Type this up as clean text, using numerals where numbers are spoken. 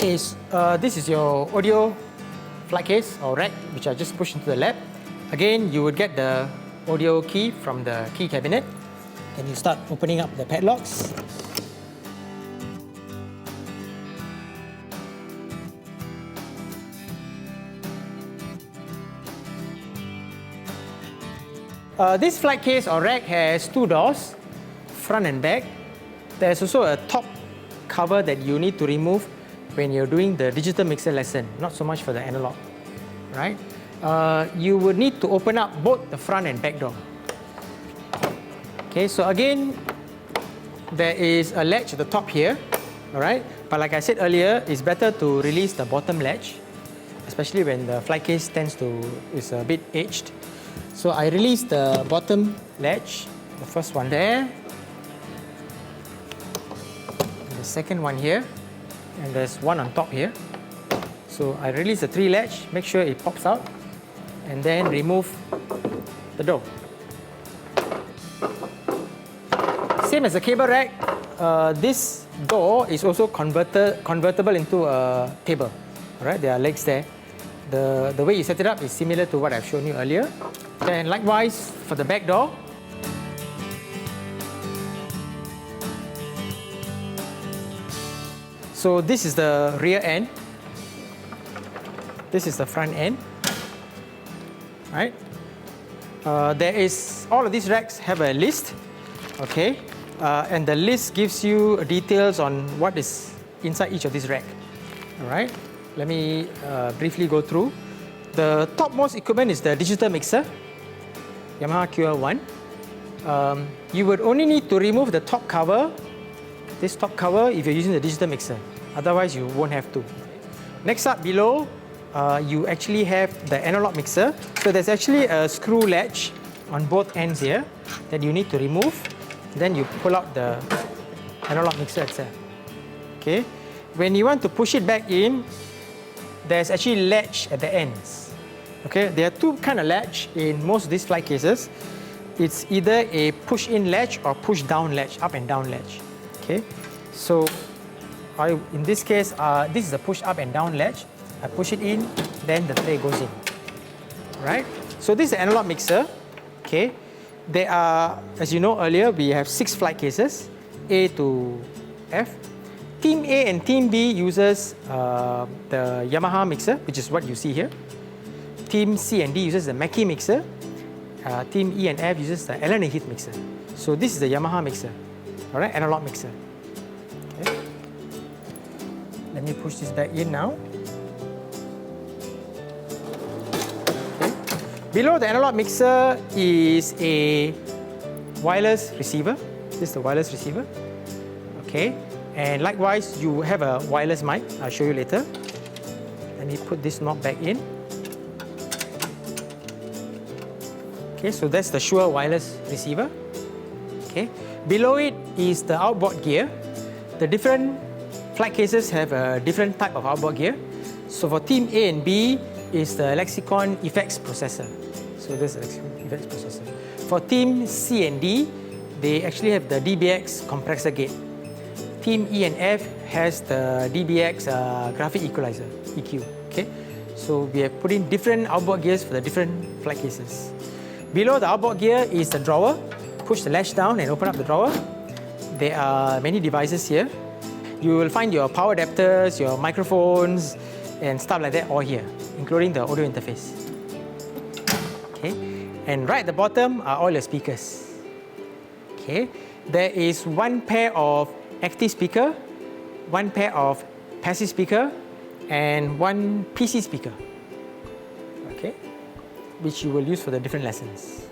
Okay, this is your audio flight case or rack, which I just pushed into the lab. Again, you would get the audio key from the key cabinet. Then you start opening up the padlocks. This flight case or rack has two doors, front and back. There's also a top cover that you need to remove when you're doing the digital mixer lesson, not so much for the analog, right? You would need to open up both the front and back door. Okay, so again, there is a latch at the top here, all right? But like I said earlier, it's better to release the bottom latch, especially when the flight case is a bit aged. So I release the bottom latch, the first one there, and the second one here, and there's one on top here. So I release the 3 latch, make sure it pops out, and then remove the door. Same as the cable rack, this door is also convertible into a table. All right, there are legs there. The way you set it up is similar to what I've shown you earlier. Then likewise for the back door. So this is the rear end. This is the front end. Right? All of these racks have a list. Okay, and the list gives you details on what is inside each of these racks. All right. Let me briefly go through. The topmost equipment is the digital mixer, Yamaha QL1. You would only need to remove the top cover, this top cover, if you're using the digital mixer. Otherwise, you won't have to. Next up below, you actually have the analog mixer. So there's actually a screw latch on both ends here that you need to remove. Then you pull out the analog mixer itself. Okay. When you want to push it back in, there's actually latch at the ends. Okay, there are two kinds of latch in most of these flight cases. It's either a push-in latch or push-down latch, up and down latch. Okay, so in this case, this is a push-up and down latch. I push it in, then the tray goes in. Right? So this is the analog mixer. Okay, there are, as you know earlier, we have 6 flight cases, A to F. Team A and Team B uses the Yamaha mixer, which is what you see here. Team C and D uses the Mackie mixer. Team E and F uses the Allen and Heath mixer. So this is the Yamaha mixer, all right, analog mixer. Okay. Let me push this back in now. Okay. Below the analog mixer is a wireless receiver. This is the wireless receiver. Okay. And likewise, you have a wireless mic. I'll show you later. Let me put this knob back in. Okay, so that's the Shure wireless receiver. Okay, below it is the outboard gear. The different flight cases have a different type of outboard gear. So for Team A and B is the Lexicon effects processor. So this is the Lexicon effects processor. For Team C and D, they actually have the DBX compressor gate. Team E and F has the DBX graphic equalizer, EQ. Okay, so we have put in different outboard gears for the different flight cases. Below the outboard gear is the drawer. Push the latch down and open up the drawer. There are many devices here. You will find your power adapters, your microphones, and stuff like that all here, including the audio interface. Okay, and right at the bottom are all your speakers. Okay, there is one pair of active speaker, one pair of passive speaker, and one PC speaker, okay, which you will use for the different lessons.